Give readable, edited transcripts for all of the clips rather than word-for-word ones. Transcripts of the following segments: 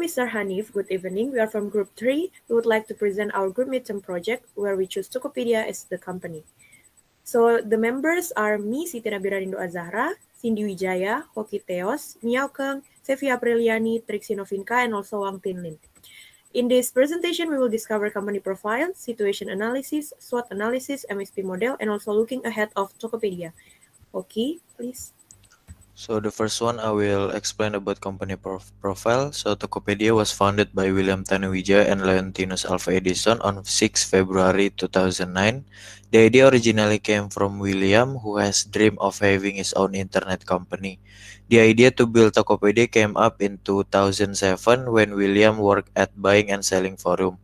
Mr. Hanif. Good evening. We are from Group 3. We would like to present our group midterm project where we choose Tokopedia as the company. So the members are me, Siti Nabira Rindu Azahra, Cindy Wijaya, Hoki Teos, Miao Keng, Sevi Apriliani, Trixie Novinka, and also Wang Tinlin. In this presentation, we will discover company profile, situation analysis, SWOT analysis, MSP model, and also looking ahead of Tokopedia. Hoki, please. So the first one I will explain about company profile. So Tokopedia was founded by William Tanuwijaya and Leontinus Alva Edison on 6 February 2009. The idea originally came from William, who has dreamed of having his own internet company. The idea to build Tokopedia came up in 2007 when William worked at buying and selling forum.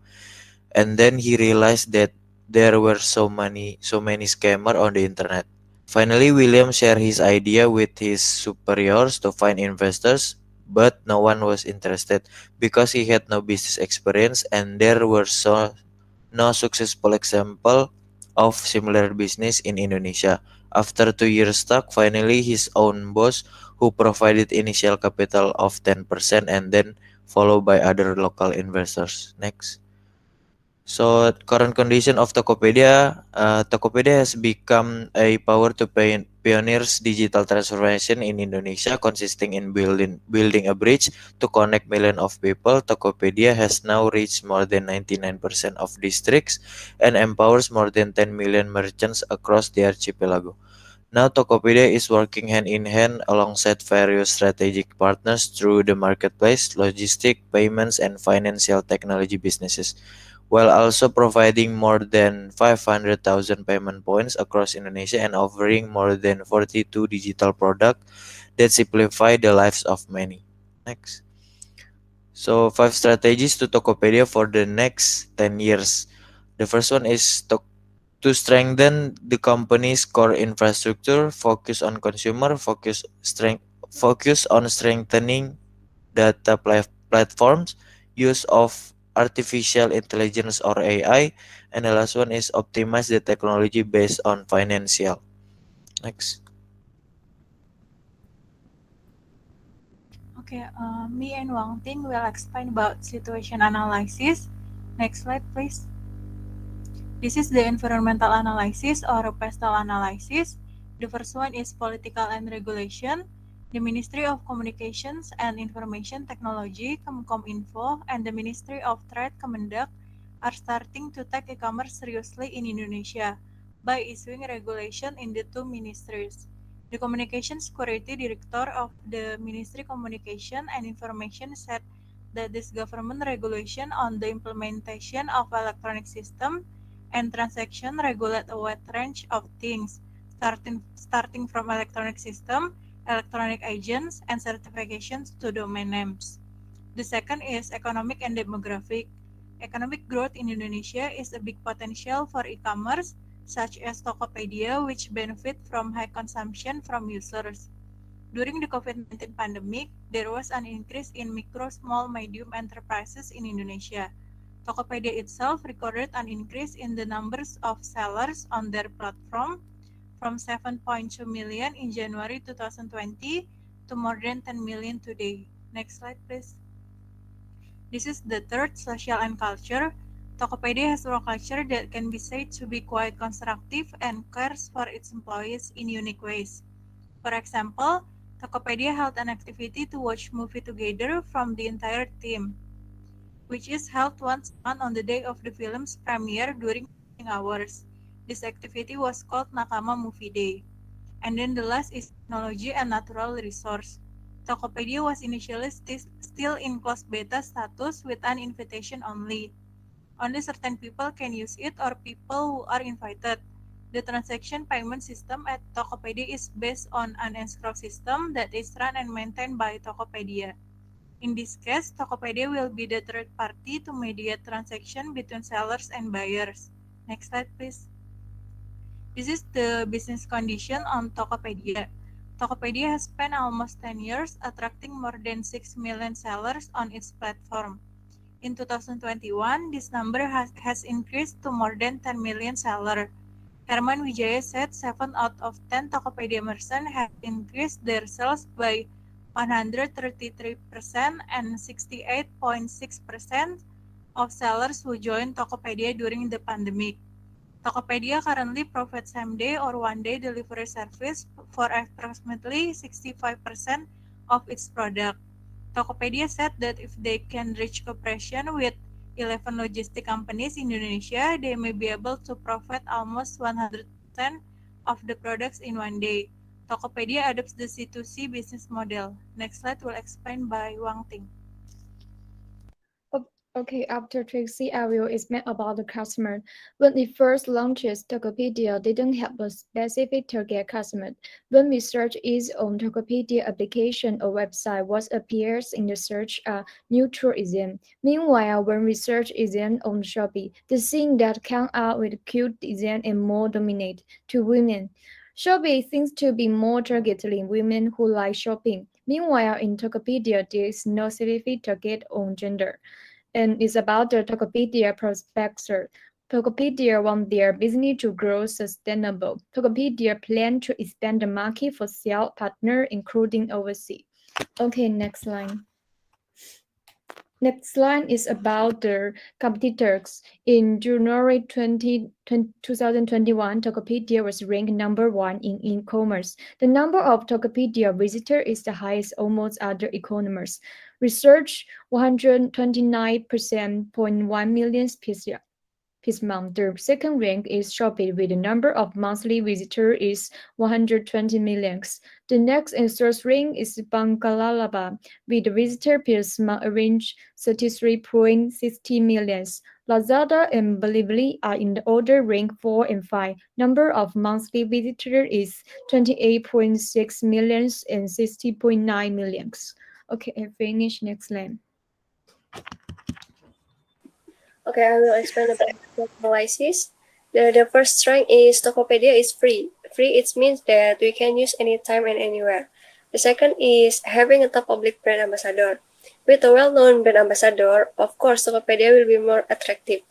And then he realized that there were so many scammers on the internet. Finally, William shared his idea with his superiors to find investors, but no one was interested because he had no business experience and there were no successful example of similar business in Indonesia. After 2 years stuck, finally his own boss who provided initial capital of 10% and then followed by other local investors. Next. So current condition of Tokopedia, Tokopedia has become a power to pioneers digital transformation in Indonesia, consisting in building a bridge to connect millions of people. Tokopedia has now reached more than 99% of districts and empowers more than 10 million merchants across the archipelago. Now Tokopedia is working hand in hand alongside various strategic partners through the marketplace, logistic, payments, and financial technology businesses, while also providing more than 500,000 payment points across Indonesia and offering more than 42 digital products that simplify the lives of many. Next. So, 5 strategies to Tokopedia for the next 10 years. The first one is to strengthen the company's core infrastructure, focus on strengthening data platforms, use of artificial intelligence or AI, and the last one is optimize the technology based on financial. Next. Okay, me and Wang Ting will explain about situation analysis. Next slide, please. This is the environmental analysis or pestle analysis. The first one is political and regulation. The Ministry of Communications and Information Technology, Kemkominfo, and the Ministry of Trade, Kemendak, are starting to take e-commerce seriously in Indonesia by issuing regulation in the two ministries. The Communication Security Director of the Ministry Communication and Information said that this government regulation on the implementation of electronic system and transaction regulate a wide range of things, starting from electronic system, electronic agents, and certifications to domain names. The second is economic and demographic. Economic growth in Indonesia is a big potential for e-commerce, such as Tokopedia, which benefit from high consumption from users. During the COVID-19 pandemic, there was an increase in micro, small, medium enterprises in Indonesia. Tokopedia itself recorded an increase in the numbers of sellers on their platform from 7.2 million in January 2020 to more than 10 million today. Next slide, please. This is the third, social and culture. Tokopedia has a culture that can be said to be quite constructive and cares for its employees in unique ways. For example, Tokopedia held an activity to watch movie together from the entire team, which is held once a month on the day of the film's premiere during working hours. This activity was called Nakama Movie Day. And then the last is technology and natural resource. Tokopedia was initially still in closed beta status with an invitation only. Only certain people can use it or people who are invited. The transaction payment system at Tokopedia is based on an escrow system that is run and maintained by Tokopedia. In this case, Tokopedia will be the third party to mediate transaction between sellers and buyers. Next slide, please. This is the business condition on Tokopedia. Tokopedia has spent almost 10 years attracting more than 6 million sellers on its platform. In 2021, this number has increased to more than 10 million sellers. Herman Wijaya said 7 out of 10 Tokopedia merchants have increased their sales by 133% and 68.6% of sellers who joined Tokopedia during the pandemic. Tokopedia currently provides same-day or one-day delivery service for approximately 65% of its product. Tokopedia said that if they can reach cooperation with 11 logistic companies in Indonesia, they may be able to provide almost 100% of the products in one day. Tokopedia adopts the C2C business model. Next slide will explain by Wang Ting. Okay, after Tracy, I will explain about the customer. When it first launches, Tokopedia didn't have a specific target customer. When we search is on Tokopedia application or website, what appears in the search are neutral exam. Meanwhile, when we search exam on Shopee, the thing that come out with cute design and more dominate to women. Shopee seems to be more targeting women who like shopping. Meanwhile, in Tokopedia, there is no specific target on gender and is about the Tokopedia prospector. Tokopedia wants their business to grow sustainable. Tokopedia plan to expand the market for sales partner, including overseas. Okay, next line. Next line is about the competitors. In January 2021, Tokopedia was ranked number one in e-commerce. The number of Tokopedia visitors is the highest among other e-commerce. Research 129.1 million this month. The second rank is Shopee with the number of monthly visitors is 120 million. The next and third rank is Banglalaba with the visitor per month range 33.60 million. Lazada and Bilibili are in the order rank 4 and 5. Number of monthly visitors is 28.6 million and 60.9 million. Okay, I finish. Next line. Okay, I will explain about analysis. The first strength is Tokopedia is free. Free it means that we can use anytime and anywhere. The second is having a top public brand ambassador. With a well-known brand ambassador, of course, Tokopedia will be more attractive.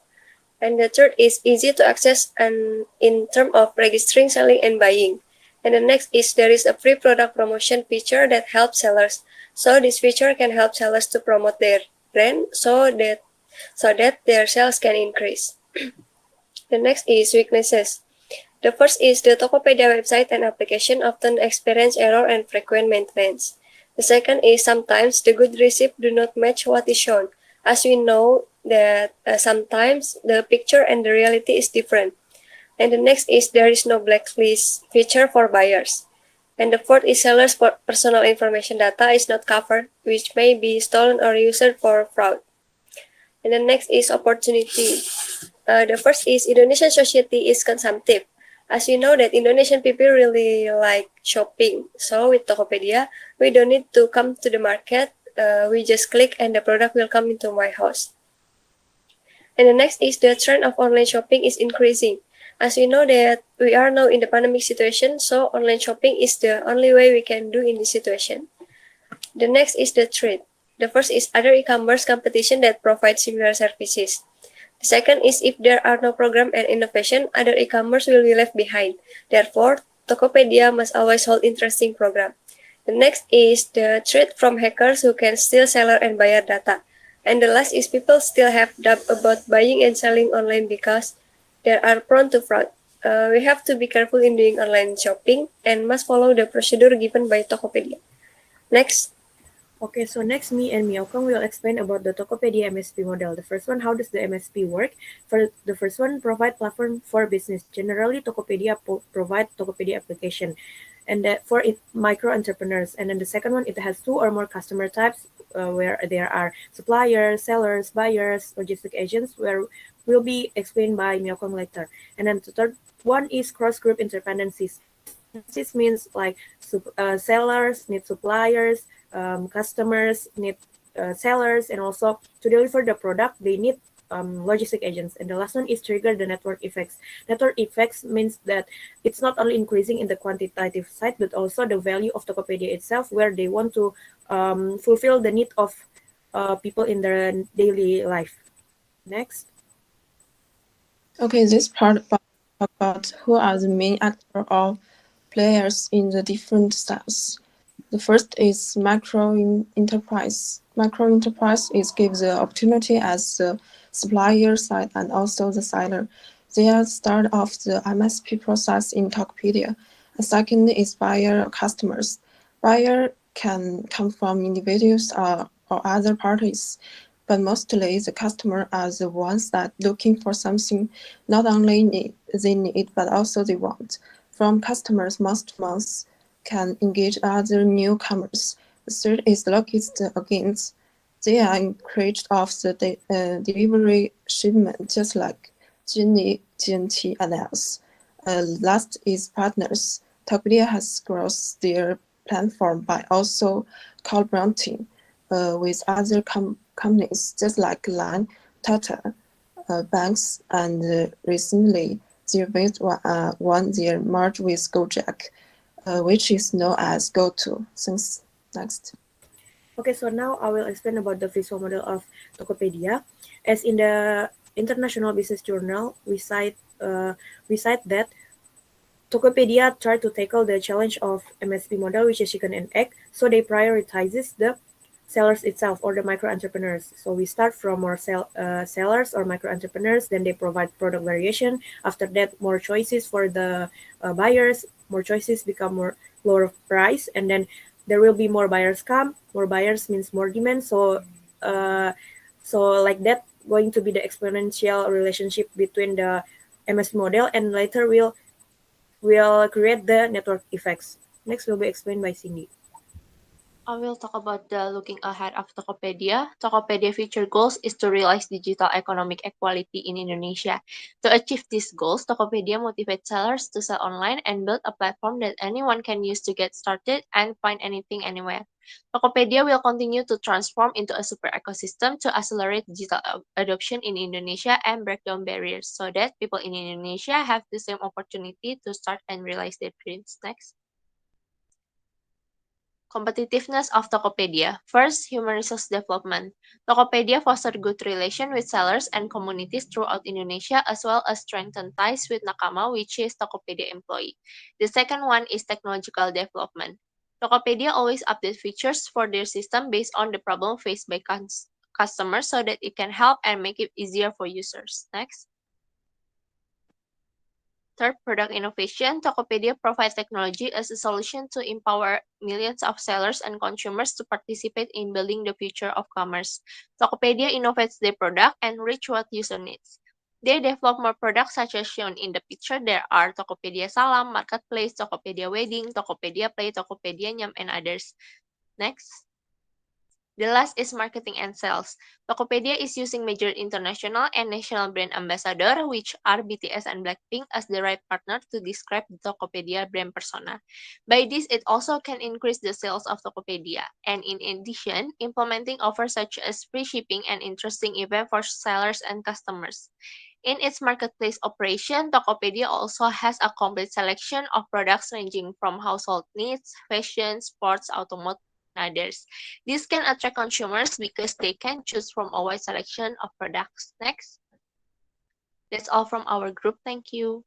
And the third is easy to access and in terms of registering, selling, and buying. And the next is there is a free product promotion feature that helps sellers. So this feature can help sellers to promote their brand so that their sales can increase. The next is weaknesses. The first is the Tokopedia website and application often experience error and frequent maintenance. The second is sometimes the good receipt do not match what is shown, as we know that sometimes the picture and the reality is different. And the next is there is no blacklist feature for buyers. And the fourth is sellers' personal information data is not covered, which may be stolen or used for fraud. And the next is opportunity. The first is Indonesian society is consumptive. As you know that Indonesian people really like shopping. So with Tokopedia, we don't need to come to the market. We just click and the product will come into my house. And the next is the trend of online shopping is increasing. As we know that we are now in the pandemic situation, so online shopping is the only way we can do in this situation. The next is the threat. The first is other e-commerce competition that provide similar services. The second is if there are no program and innovation, other e-commerce will be left behind. Therefore, Tokopedia must always hold interesting program. The next is the threat from hackers who can steal seller and buyer data. And the last is people still have doubt about buying and selling online because they are prone to fraud. We have to be careful in doing online shopping and must follow the procedure given by Tokopedia. Next. Okay, so next me and Miaokong will explain about the Tokopedia MSP model. The first one, how does the MSP work? For the first one, provide platform for business. Generally, Tokopedia provide Tokopedia application, and for micro entrepreneurs. And then the second one, it has two or more customer types, where there are suppliers, sellers, buyers, logistic agents, where will be explained by Miaokong later. And then the third one is cross-group interdependencies. This means like sellers need suppliers, customers need sellers, and also to deliver the product they need logistic agents. And the last one is trigger the network effects. Network effects means that it's not only increasing in the quantitative side but also the value of Tokopedia itself, where they want to fulfill the need of people in their daily life. Next. Okay, this part about who are the main actor or players in the different styles. The first is enterprise. Micro enterprise is gives the opportunity as the supplier side and also the seller. They are start of the MSP process in Tokopedia. The second is buyer customers. Buyer can come from individuals or other parties, but mostly the customer are the ones that looking for something not only they need but also they want. From customers, most months can engage other newcomers. The third is logistics against. They are encouraged of the delivery shipment, just like Genie, GNT, and else. Last is partners. Tokopedia has grown their platform by also collaborating with other companies, just like Line, Tata, banks, and recently they won their merge with Gojek, which is known as GoTo. Thanks. Next. Okay, so now I will explain about the visual model of Tokopedia. As in the International Business Journal, we cite that Tokopedia tried to tackle the challenge of MSP model, which is chicken and egg. So they prioritizes the sellers itself or the micro entrepreneurs. So we start from more sellers or micro entrepreneurs, then they provide product variation. After that, more choices for the buyers. More choices become more lower price, and then there will be more buyers come. More buyers means more demand. So like that, going to be the exponential relationship between the MS model, and later will create the network effects. Next will be explained by Cindy. I will talk about the looking ahead of Tokopedia. Tokopedia future goals is to realize digital economic equality in Indonesia. To achieve these goals, Tokopedia motivates sellers to sell online and build a platform that anyone can use to get started and find anything anywhere. Tokopedia will continue to transform into a super ecosystem to accelerate digital adoption in Indonesia and break down barriers so that people in Indonesia have the same opportunity to start and realize their dreams. Next. Competitiveness of Tokopedia. First, human resource development. Tokopedia foster good relation with sellers and communities throughout Indonesia, as well as strengthen ties with Nakama, which is Tokopedia employee. The second one is technological development. Tokopedia always update features for their system based on the problem faced by customers so that it can help and make it easier for users. Next. Third, product innovation. Tokopedia provides technology as a solution to empower millions of sellers and consumers to participate in building the future of commerce. Tokopedia innovates their product and reach what user needs. They develop more products such as shown in the picture. There are Tokopedia Salam, Marketplace, Tokopedia Wedding, Tokopedia Play, Tokopedia Nyam, and others. Next. The last is marketing and sales. Tokopedia is using major international and national brand ambassador, which are BTS and Blackpink, as the right partner to describe the Tokopedia brand persona. By this, it also can increase the sales of Tokopedia. And in addition, implementing offers such as free shipping and interesting event for sellers and customers. In its marketplace operation, Tokopedia also has a complete selection of products ranging from household needs, fashion, sports, automotive, and others. This can attract consumers because they can choose from a wide selection of products. Next. That's all from our group. Thank you.